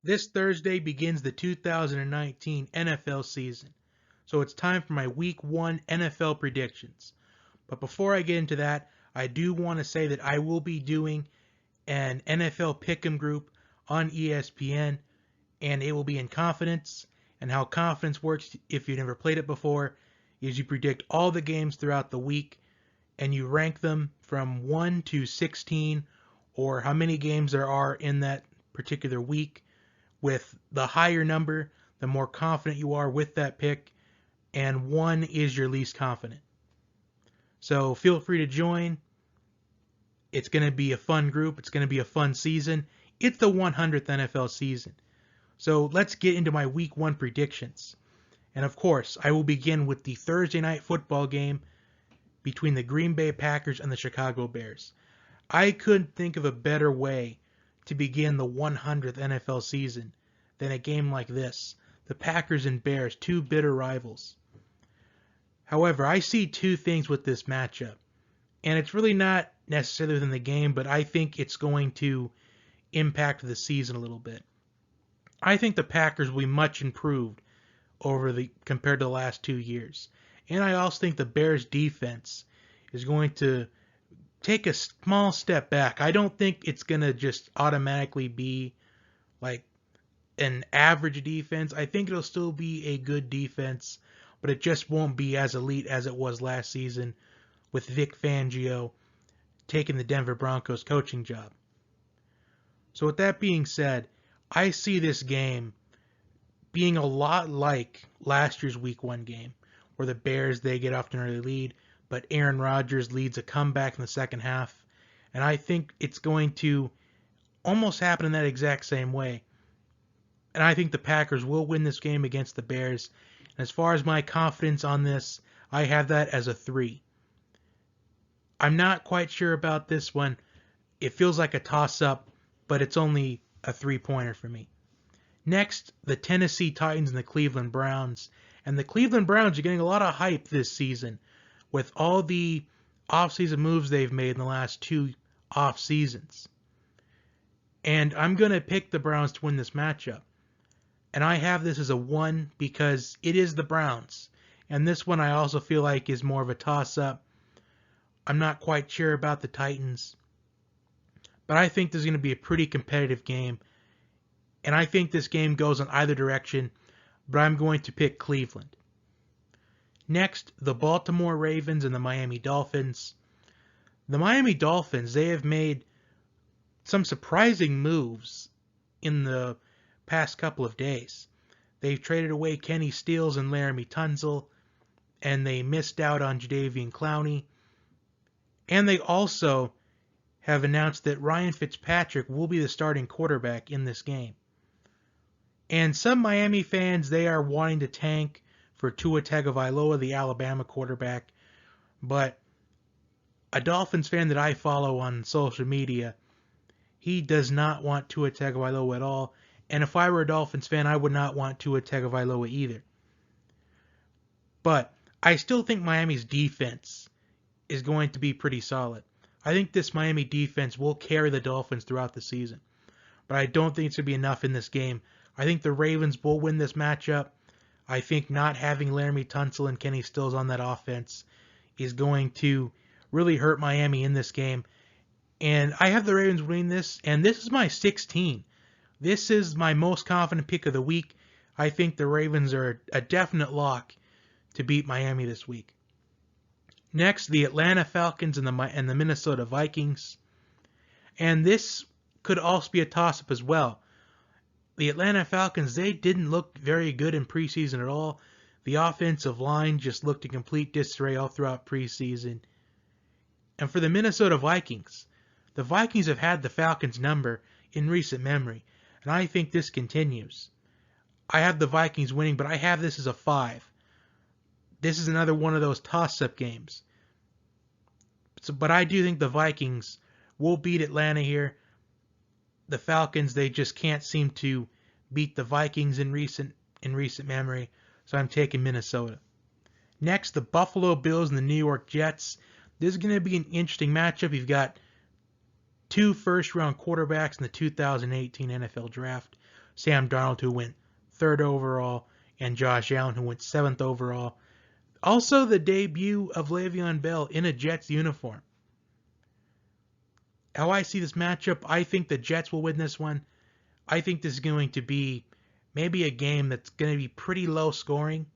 This Thursday begins the 2019 NFL season, so it's time for my Week 1 NFL predictions. But before I get into that, I do want to say that I will be doing an NFL Pick'em group on ESPN, and it will be in confidence. And how confidence works, if you've never played it before, is you predict all the games throughout the week, and you rank them from 1 to 16, or how many games there are in that particular week. With the higher number, the more confident you are with that pick, and 1 is your least confident. So feel free to join. It's going to be a fun group. It's going to be a fun season. It's the 100th NFL season. So let's get into my Week 1 predictions. And of course, I will begin with the Thursday night football game between the Green Bay Packers and the Chicago Bears. I couldn't think of a better way to begin the 100th NFL season than a game like this. The Packers and Bears, two bitter rivals. However, I see two things with this matchup. And it's really not necessarily within the game, but I think it's going to impact the season a little bit. I think the Packers will be much improved compared to the last 2 years. And I also think the Bears defense is going to take a small step back. I don't think it's going to just automatically be like an average defense. I think it'll still be a good defense, but it just won't be as elite as it was last season with Vic Fangio taking the Denver Broncos coaching job. So with that being said, I see this game being a lot like last year's Week 1 game, where the Bears, they get off to an early lead, but Aaron Rodgers leads a comeback in the second half. And I think it's going to almost happen in that exact same way. And I think the Packers will win this game against the Bears. And as far as my confidence on this, I have that as a 3. I'm not quite sure about this one. It feels like a toss-up, but it's only a 3-pointer for me. Next, the Tennessee Titans and the Cleveland Browns. And the Cleveland Browns are getting a lot of hype this season with all the offseason moves they've made in the last 2 off seasons. And I'm going to pick the Browns to win this matchup. And I have this as a 1 because it is the Browns. And this one I also feel like is more of a toss-up. I'm not quite sure about the Titans. But I think there's going to be a pretty competitive game. And I think this game goes in either direction. But I'm going to pick Cleveland. Next, the Baltimore Ravens and the Miami Dolphins. The Miami Dolphins, they have made some surprising moves in the past couple of days. They've traded away Kenny Stills and Laramie Tunsil, and they missed out on Jadeveon Clowney. And they also have announced that Ryan Fitzpatrick will be the starting quarterback in this game. And some Miami fans, they are wanting to tank for Tua Tagovailoa, the Alabama quarterback. But a Dolphins fan that I follow on social media, he does not want Tua Tagovailoa at all. And if I were a Dolphins fan, I would not want Tua Tagovailoa either. But I still think Miami's defense is going to be pretty solid. I think this Miami defense will carry the Dolphins throughout the season. But I don't think it's going to be enough in this game. I think the Ravens will win this matchup. I think not having Laramie Tunsil and Kenny Stills on that offense is going to really hurt Miami in this game. And I have the Ravens winning this, and this is my 16. This is my most confident pick of the week. I think the Ravens are a definite lock to beat Miami this week. Next, the Atlanta Falcons and the Minnesota Vikings. And this could also be a toss-up as well. The Atlanta Falcons, they didn't look very good in preseason at all. The offensive line just looked in complete disarray all throughout preseason. And for the Minnesota Vikings, the Vikings have had the Falcons' number in recent memory, and I think this continues. I have the Vikings winning, but I have this as a 5. This is another one of those toss-up games. But I do think the Vikings will beat Atlanta here. The Falcons, they just can't seem to beat the Vikings in recent memory, so I'm taking Minnesota. Next, the Buffalo Bills and the New York Jets. This is going to be an interesting matchup. You've got 2 first-round quarterbacks in the 2018 NFL Draft. Sam Darnold, who went 3rd overall, and Josh Allen, who went 7th overall. Also, the debut of Le'Veon Bell in a Jets uniform. How I see this matchup, I think the Jets will win this one. I think this is going to be maybe a game that's going to be pretty low scoring.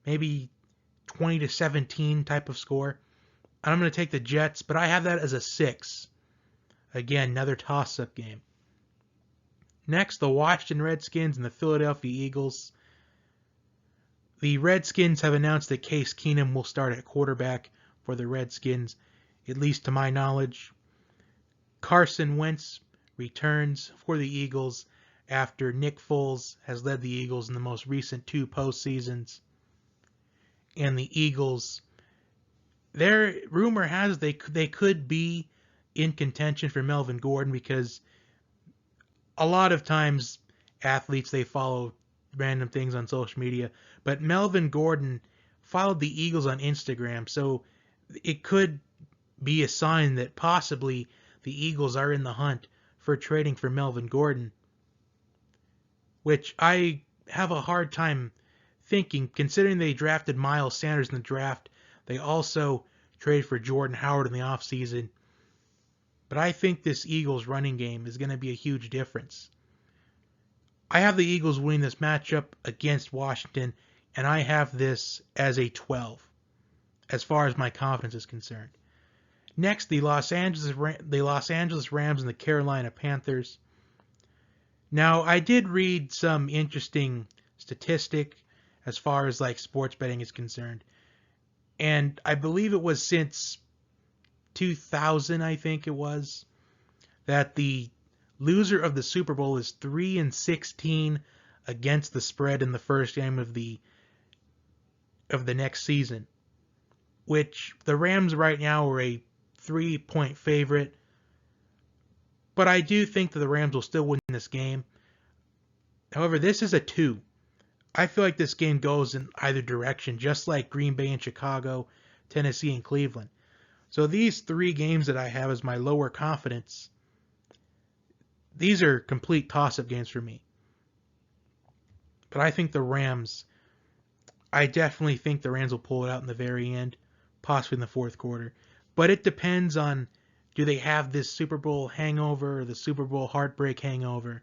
Maybe 20-17 type of score. I'm going to take the Jets, but I have that as a 6. Again, another toss-up game. Next, the Washington Redskins and the Philadelphia Eagles. The Redskins have announced that Case Keenum will start at quarterback for the Redskins, at least to my knowledge. Carson Wentz returns for the Eagles after Nick Foles has led the Eagles in the most recent 2 postseasons. And the Eagles, their rumor has they could be in contention for Melvin Gordon, because a lot of times athletes, they follow random things on social media, but Melvin Gordon followed the Eagles on Instagram, so it could be a sign that possibly the Eagles are in the hunt for trading for Melvin Gordon, which I have a hard time thinking, considering they drafted Miles Sanders in the draft. They also traded for Jordan Howard in the offseason. But I think this Eagles running game is going to be a huge difference. I have the Eagles winning this matchup against Washington, and I have this as a 12, as far as my confidence is concerned. Next, the Los Angeles Rams and the Carolina Panthers. Now, I did read some interesting statistic as far as like sports betting is concerned, and I believe it was since 2000, I think it was, that the loser of the Super Bowl is 3-16 against the spread in the first game of the next season, which the Rams right now are a 3-point favorite, but I do think that the Rams will still win this game. However, this is a 2. I feel like this game goes in either direction, just like Green Bay and Chicago, Tennessee and Cleveland. So these 3 games that I have as my lower confidence, these are complete toss-up games for me. But I think I definitely think the Rams will pull it out in the very end, possibly in the 4th quarter. But it depends on, do they have this Super Bowl hangover or the Super Bowl heartbreak hangover?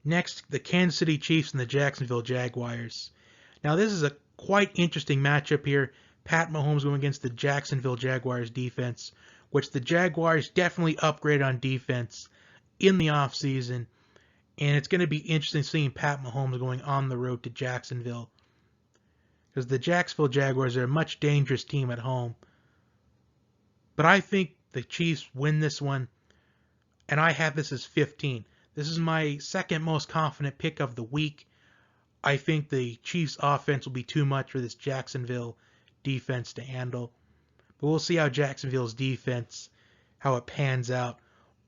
Next, the Kansas City Chiefs and the Jacksonville Jaguars. Now, this is a quite interesting matchup here. Pat Mahomes going against the Jacksonville Jaguars defense, which the Jaguars definitely upgraded on defense in the offseason. And it's going to be interesting seeing Pat Mahomes going on the road to Jacksonville, because the Jacksonville Jaguars are a much dangerous team at home. But I think the Chiefs win this one, and I have this as 15. This is my second most confident pick of the week. I think the Chiefs offense will be too much for this Jacksonville defense to handle. But we'll see how Jacksonville's defense, how it pans out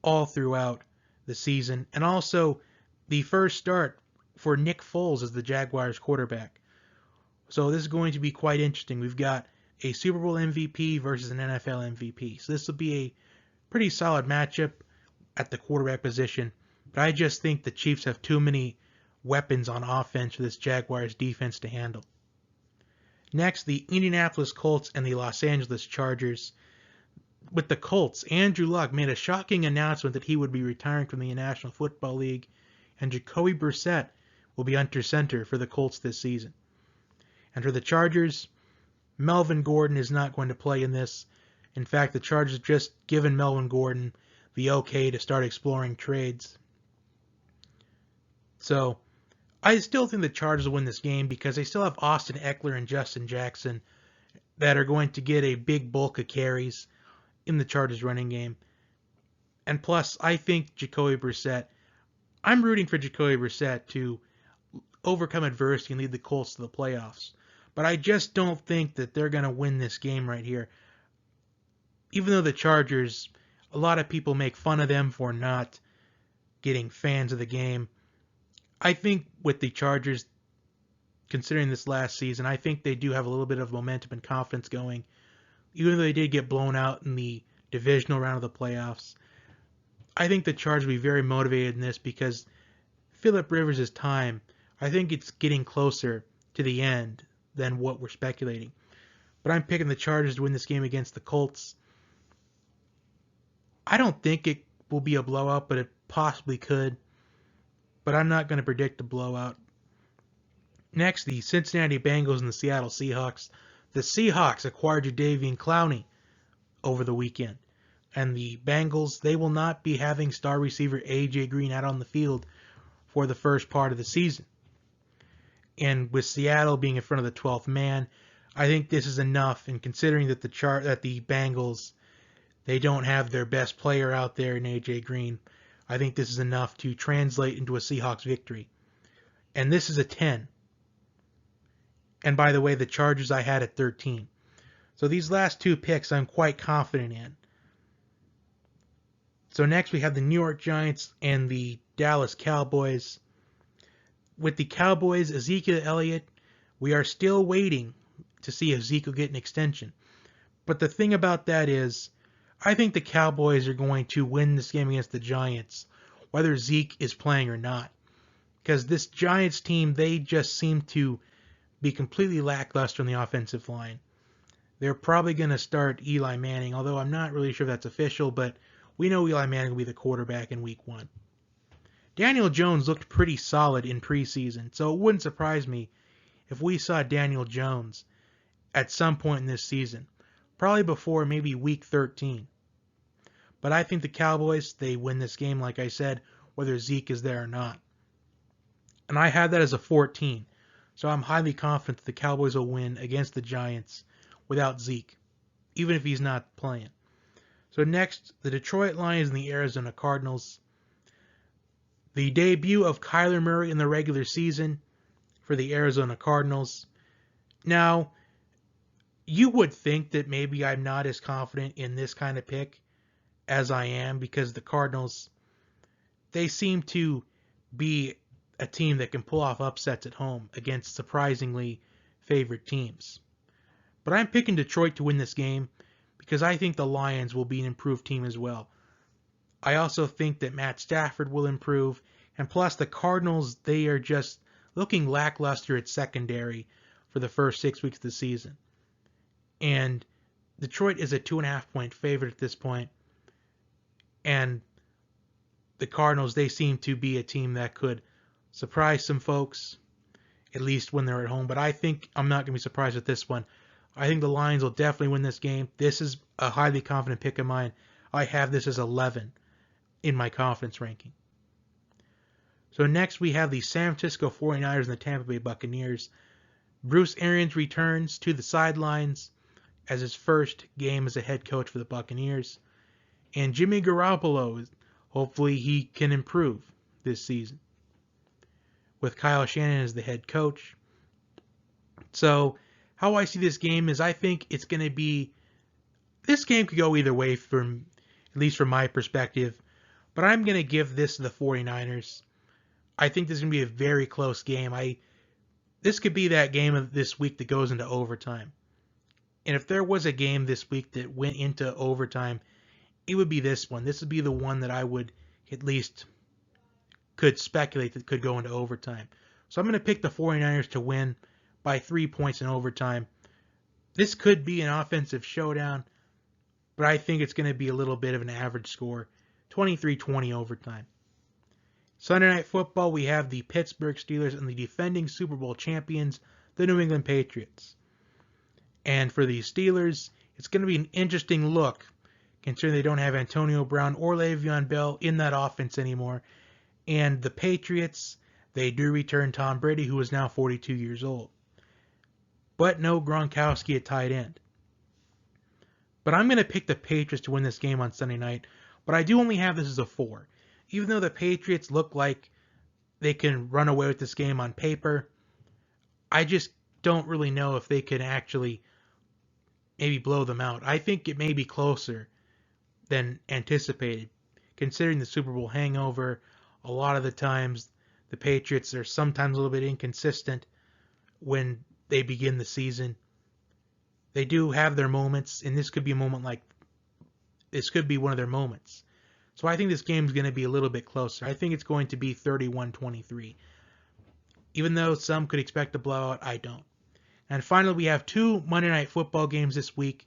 all throughout the season. And also the first start for Nick Foles as the Jaguars quarterback. So this is going to be quite interesting. We've got a Super Bowl MVP versus an NFL MVP. So this will be a pretty solid matchup at the quarterback position. But I just think the Chiefs have too many weapons on offense for this Jaguars defense to handle. Next, the Indianapolis Colts and the Los Angeles Chargers. With the Colts, Andrew Luck made a shocking announcement that he would be retiring from the National Football League, and Jacoby Brissett will be under center for the Colts this season. And for the Chargers, Melvin Gordon is not going to play in this. In fact, the Chargers just given Melvin Gordon the okay to start exploring trades. So, I still think the Chargers will win this game because they still have Austin Eckler and Justin Jackson that are going to get a big bulk of carries in the Chargers running game. And plus, I think Jacoby Brissett, I'm rooting for Jacoby Brissett to overcome adversity and lead the Colts to the playoffs. But I just don't think that they're going to win this game right here. Even though the Chargers, a lot of people make fun of them for not getting fans of the game. I think with the Chargers, considering this last season, I think they do have a little bit of momentum and confidence going. Even though they did get blown out in the divisional round of the playoffs, I think the Chargers will be very motivated in this because Phillip Rivers' time, I think it's getting closer to the end than what we're speculating. But I'm picking the Chargers to win this game against the Colts. I don't think it will be a blowout, but it possibly could. But I'm not going to predict a blowout. Next, the Cincinnati Bengals and the Seattle Seahawks. The Seahawks acquired Jadeveon Clowney over the weekend. And the Bengals, they will not be having star receiver A.J. Green out on the field for the first part of the season. And with Seattle being in front of the 12th man, I think this is enough. And considering that the Bengals, they don't have their best player out there in A.J. Green, I think this is enough to translate into a Seahawks victory. And this is a 10. And by the way, the Chargers I had at 13. So these last two picks I'm quite confident in. So next we have the New York Giants and the Dallas Cowboys. With the Cowboys, Ezekiel Elliott, we are still waiting to see if Zeke will get an extension. But the thing about that is, I think the Cowboys are going to win this game against the Giants, whether Zeke is playing or not. Because this Giants team, they just seem to be completely lackluster on the offensive line. They're probably going to start Eli Manning, although I'm not really sure if that's official, but we know Eli Manning will be the quarterback in Week 1. Daniel Jones looked pretty solid in preseason, so it wouldn't surprise me if we saw Daniel Jones at some point in this season, probably before maybe Week 13. But I think the Cowboys, they win this game, like I said, whether Zeke is there or not. And I had that as a 14, so I'm highly confident that the Cowboys will win against the Giants without Zeke, even if he's not playing. So next, the Detroit Lions and the Arizona Cardinals. The debut of Kyler Murray in the regular season for the Arizona Cardinals. Now, you would think that maybe I'm not as confident in this kind of pick as I am, because the Cardinals, they seem to be a team that can pull off upsets at home against surprisingly favored teams. But I'm picking Detroit to win this game because I think the Lions will be an improved team as well. I also think that Matt Stafford will improve, and plus the Cardinals, they are just looking lackluster at secondary for the first 6 weeks of the season. And Detroit is a 2.5-point favorite at this point, and the Cardinals, they seem to be a team that could surprise some folks, at least when they're at home. But I think I'm not going to be surprised with this one. I think the Lions will definitely win this game. This is a highly confident pick of mine. I have this as 11 in my confidence ranking. So next we have the San Francisco 49ers and the Tampa Bay Buccaneers. Bruce Arians returns to the sidelines as his first game as a head coach for the Buccaneers. And Jimmy Garoppolo, hopefully he can improve this season, with Kyle Shanahan as the head coach. So how I see this game is, I think it's going to be, this game could go either way, at least from my perspective, but I'm going to give this to the 49ers. I think this is going to be a very close game. This could be that game of this week that goes into overtime. And if there was a game this week that went into overtime, it would be this one. This would be the one that I would at least could speculate that could go into overtime. So I'm going to pick the 49ers to win by 3 points in overtime. This could be an offensive showdown, but I think it's going to be a little bit of an average score, 23-20 overtime. Sunday Night Football, we have the Pittsburgh Steelers and the defending Super Bowl champions, the New England Patriots. And for the Steelers, it's going to be an interesting look, considering they don't have Antonio Brown or Le'Veon Bell in that offense anymore. And the Patriots, they do return Tom Brady, who is now 42 years old. But no Gronkowski at tight end. But I'm going to pick the Patriots to win this game on Sunday night, but I do only have this as a 4. Even though the Patriots look like they can run away with this game on paper, I just don't really know if they can actually maybe blow them out. I think it may be closer than anticipated, considering the Super Bowl hangover. A lot of the times, the Patriots are sometimes a little bit inconsistent when they begin the season. They do have their moments, and this could be a moment like this could be one of their moments. So I think this game is going to be a little bit closer. I think it's going to be 31-23. Even though some could expect a blowout, I don't. And finally, we have two Monday Night Football games this week.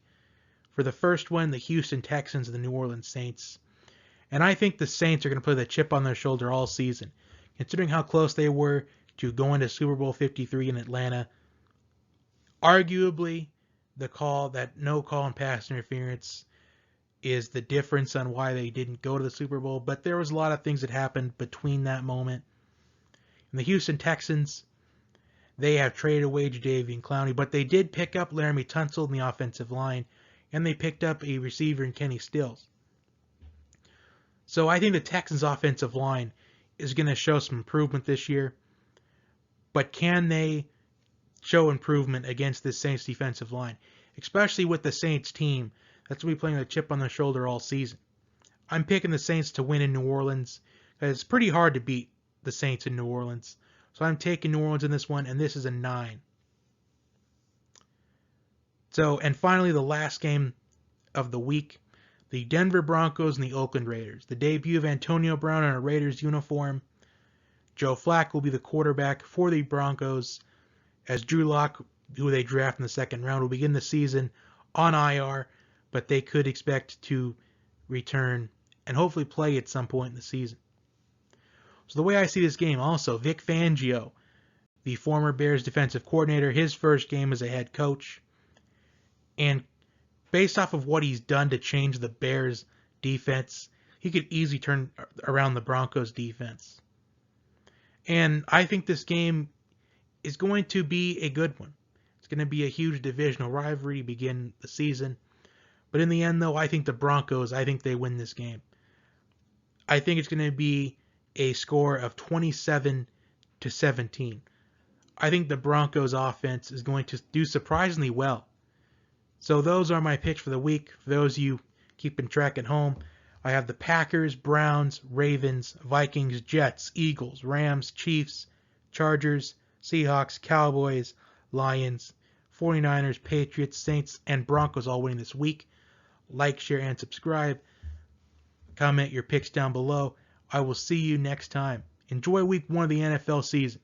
For the first one, the Houston Texans and the New Orleans Saints. And I think the Saints are going to play the chip on their shoulder all season. Considering how close they were to going to Super Bowl 53 in Atlanta, arguably the call, that no call and pass interference, is the difference on why they didn't go to the Super Bowl. But there was a lot of things that happened between that moment. And the Houston Texans, they have traded away Jadeveon Clowney, but they did pick up Laramie Tunsil in the offensive line, and they picked up a receiver in Kenny Stills. So I think the Texans' offensive line is going to show some improvement this year. But can they show improvement against this Saints defensive line? Especially with the Saints team that's going to be playing a chip on their shoulder all season. I'm picking the Saints to win in New Orleans, because it's pretty hard to beat the Saints in New Orleans. So I'm taking New Orleans in this one, and this is a 9. So, and finally, the last game of the week, the Denver Broncos and the Oakland Raiders. The debut of Antonio Brown in a Raiders uniform. Joe Flacco will be the quarterback for the Broncos, as Drew Lock, who they draft in the second round, will begin the season on IR, but they could expect to return and hopefully play at some point in the season. So the way I see this game also, Vic Fangio, the former Bears defensive coordinator, his first game as a head coach. And based off of what he's done to change the Bears defense, he could easily turn around the Broncos defense. And I think this game is going to be a good one. It's going to be a huge divisional rivalry to begin the season. But in the end, though, I think the Broncos, I think they win this game. I think it's going to be a score of 27-17. I think the Broncos offense is going to do surprisingly well. So those are my picks for the week. For those of you keeping track at home, I have the Packers, Browns, Ravens, Vikings, Jets, Eagles, Rams, Chiefs, Chargers, Seahawks, Cowboys, Lions, 49ers, Patriots, Saints, and Broncos all winning this week. Like, share, and subscribe. Comment your picks down below. I will see you next time. Enjoy week 1 of the NFL season.